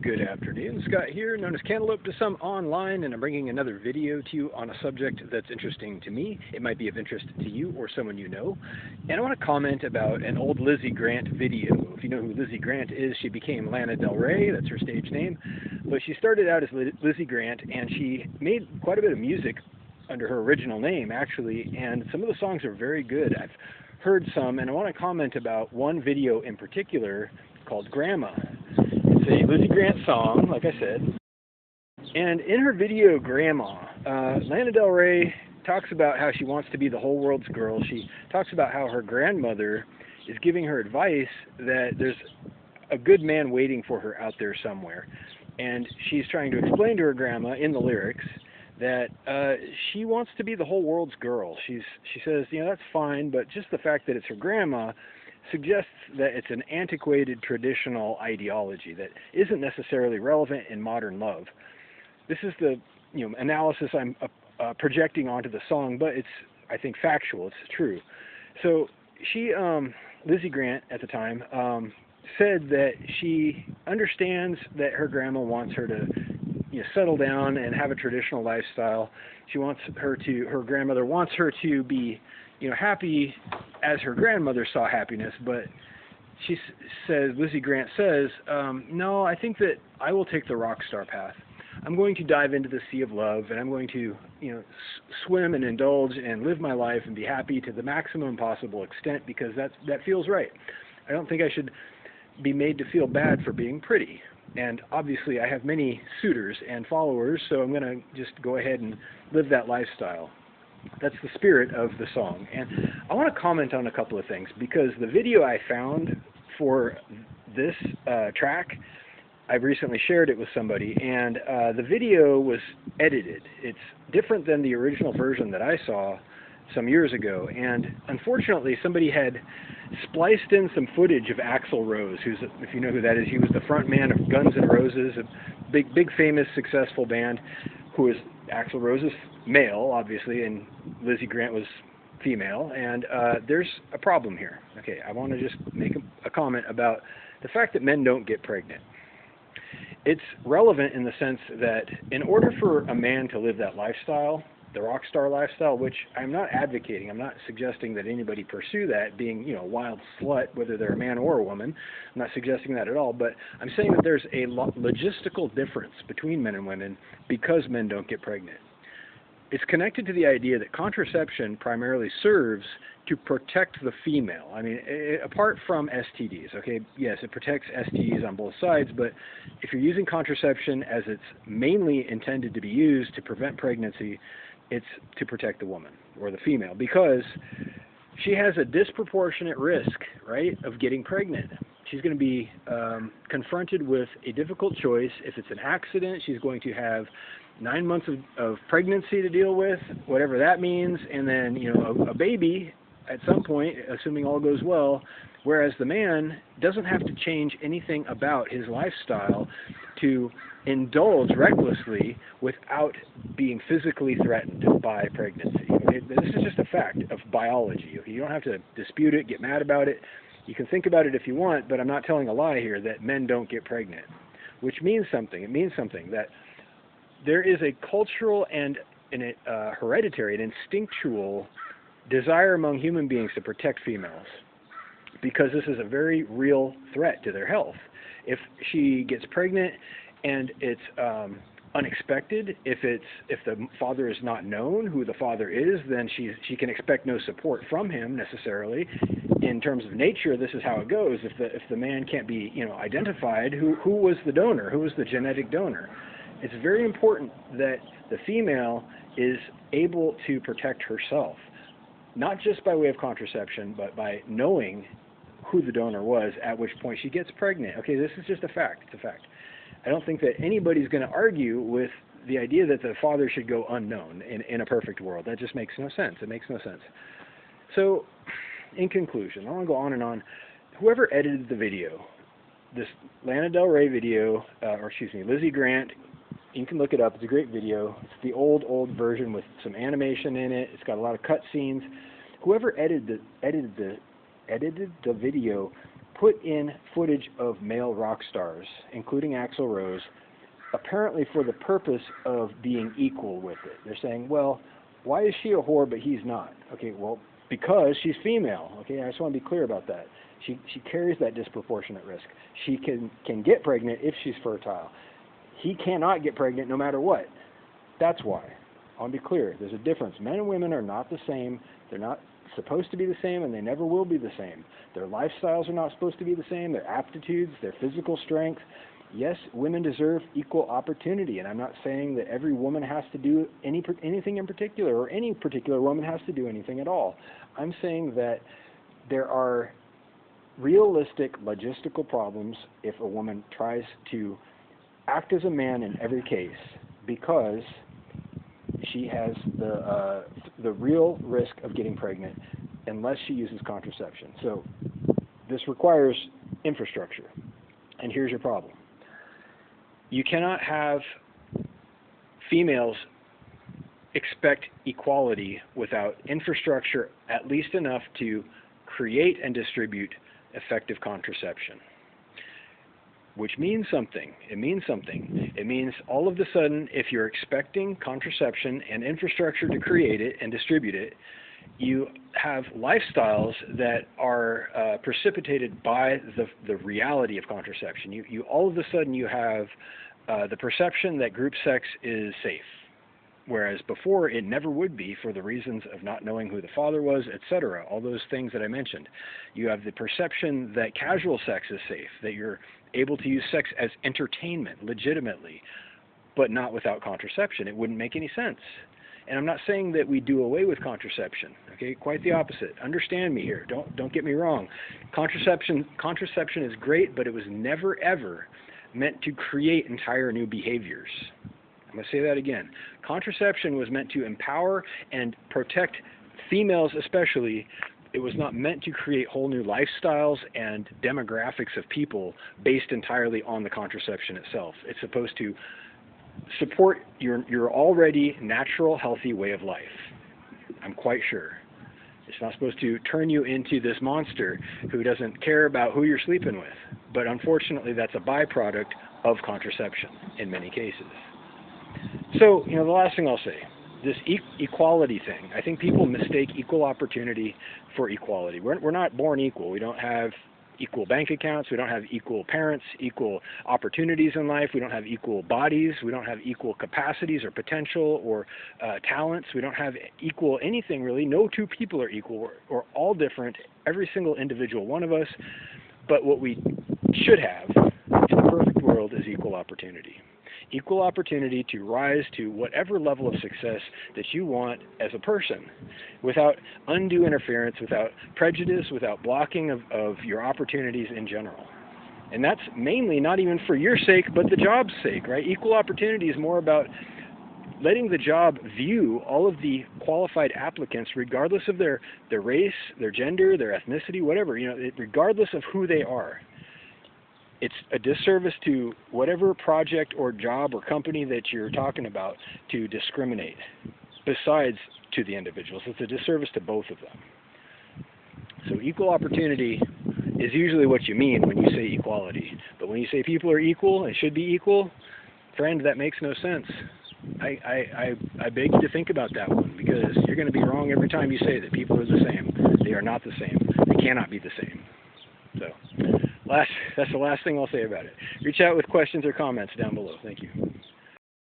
Good afternoon, Scott here, known as Cantaloupe to some online, and I'm bringing another video to you on a subject that's interesting to me. It might be of interest to you or someone you know. And I want to comment about an old Lizzy Grant video. If you know who Lizzy Grant is, she became Lana Del Rey, that's her stage name. But she started out as Lizzy Grant, and she made quite a bit of music under her original name, actually, and some of the songs are very good. I've heard some, and I want to comment about one video in particular called Gramma. It's a Lizzy Grant song, like I said, and in her video Gramma, Lana Del Rey talks about how she wants to be the whole world's girl. She talks about how her grandmother is giving her advice that there's a good man waiting for her out there somewhere, and she's trying to explain to her grandma in the lyrics that she wants to be the whole world's girl. She says, you know, that's fine, but just the fact that it's her grandma suggests that it's an antiquated traditional ideology that isn't necessarily relevant in modern love. This is the analysis I'm projecting onto the song, but it's, I think, factual. It's true. So she, Lizzy Grant at the time, said that she understands that her grandma wants her to settle down and have a traditional lifestyle. She wants her grandmother wants her to be, happy as her grandmother saw happiness, but she says, Lizzy Grant says, no, I think that I will take the rock star path. I'm going to dive into the sea of love, and I'm going to, swim and indulge and live my life and be happy to the maximum possible extent because that feels right. I don't think I should be made to feel bad for being pretty. And obviously I have many suitors and followers, so I'm going to just go ahead and live that lifestyle. That's the spirit of the song. And I want to comment on a couple of things, because the video I found for this track, I've recently shared it with somebody, and the video was edited. It's different than the original version that I saw some years ago, and unfortunately somebody had spliced in some footage of Axl Rose, who's, if you know who that is, he was the front man of Guns N' Roses, a big famous successful band, who was Axl Rose's male, obviously, and Lizzy Grant was female, and there's a problem here. Okay, I want to just make a comment about the fact that men don't get pregnant. It's relevant in the sense that in order for a man to live that lifestyle, the rock star lifestyle, which I'm not advocating, I'm not suggesting that anybody pursue that, being, a wild slut, whether they're a man or a woman. I'm not suggesting that at all, but I'm saying that there's a logistical difference between men and women because men don't get pregnant. It's connected to the idea that contraception primarily serves to protect the female. I mean, apart from STDs, okay, yes, it protects STDs on both sides, but if you're using contraception as it's mainly intended to be used to prevent pregnancy, it's to protect the woman or the female, because she has a disproportionate risk, right, of getting pregnant. She's going to be confronted with a difficult choice. If it's an accident, she's going to have 9 months of pregnancy to deal with, whatever that means, and then, a baby at some point, assuming all goes well, whereas the man doesn't have to change anything about his lifestyle to indulge recklessly without being physically threatened by pregnancy. Okay? This is just a fact of biology. Okay? You don't have to dispute it, get mad about it. You can think about it if you want, but I'm not telling a lie here that men don't get pregnant, which means something. It means something that there is a cultural and hereditary, an instinctual desire among human beings to protect females, because this is a very real threat to their health. If she gets pregnant and it's unexpected, if the father is not known who the father is, then she can expect no support from him necessarily. In terms of nature, this is how it goes. If the man can't be identified, who was the donor? Who was the genetic donor? It's very important that the female is able to protect herself, not just by way of contraception, but by knowing who the donor was at which point she gets pregnant. Okay, this is just a fact. It's a fact. I don't think that anybody's going to argue with the idea that the father should go unknown in a perfect world. That just makes no sense. It makes no sense. So, in conclusion, I want to go on and on. Whoever edited the video, this Lana Del Rey video, Lizzy Grant, you can look it up. It's a great video. It's the old version with some animation in it. It's got a lot of cut scenes. Whoever edited the video put in footage of male rock stars, including Axl Rose, apparently for the purpose of being equal with it. They're saying, well, why is she a whore but he's not? Okay, well, because she's female. Okay, I just want to be clear about that. She carries that disproportionate risk. She can get pregnant if she's fertile. He cannot get pregnant no matter what. That's why. I want to be clear. There's a difference. Men and women are not the same. They're not supposed to be the same, and they never will be the same. Their lifestyles are not supposed to be the same. Their aptitudes, their physical strength. Yes, women deserve equal opportunity, and I'm not saying that every woman has to do anything in particular, or any particular woman has to do anything at all. I'm saying that there are realistic logistical problems if a woman tries to act as a man in every case, because she has the real risk of getting pregnant unless she uses contraception. So this requires infrastructure. And here's your problem. You cannot have females expect equality without infrastructure at least enough to create and distribute effective contraception. Which means something. It means something. It means all of a sudden, if you're expecting contraception and infrastructure to create it and distribute it, you have lifestyles that are precipitated by the reality of contraception. You all of a sudden you have the perception that group sex is safe, whereas before it never would be for the reasons of not knowing who the father was, etc. All those things that I mentioned. You have the perception that casual sex is safe, that you're able to use sex as entertainment legitimately, but not without contraception. It wouldn't make any sense. And I'm not saying that we do away with contraception. Okay, quite the opposite. Understand me here. Don't get me wrong. Contraception is great, but it was never ever meant to create entire new behaviors. I'm going to say that again. Contraception was meant to empower and protect females especially. It was not meant to create whole new lifestyles and demographics of people based entirely on the contraception itself. It's supposed to support your already natural, healthy way of life. I'm quite sure. It's not supposed to turn you into this monster who doesn't care about who you're sleeping with. But unfortunately, that's a byproduct of contraception in many cases. So, the last thing I'll say, this equality thing, I think people mistake equal opportunity for equality. We're not born equal. We don't have equal bank accounts. We don't have equal parents, equal opportunities in life. We don't have equal bodies. We don't have equal capacities or potential or talents. We don't have equal anything really. No two people are equal. We're all different, every single individual one of us. But what we should have in the perfect world is equal opportunity. Equal opportunity to rise to whatever level of success that you want as a person without undue interference, without prejudice, without blocking of your opportunities in general. And that's mainly not even for your sake, but the job's sake, right? Equal opportunity is more about letting the job view all of the qualified applicants regardless of their race, their gender, their ethnicity, whatever, regardless of who they are. It's a disservice to whatever project or job or company that you're talking about to discriminate, besides to the individuals. It's a disservice to both of them. So equal opportunity is usually what you mean when you say equality. But when you say people are equal and should be equal, friend, that makes no sense. I beg you to think about that one, because you're going to be wrong every time you say that people are the same. They are not the same. They cannot be the same. So that's the last thing I'll say about it. Reach out with questions or comments down below. Thank you.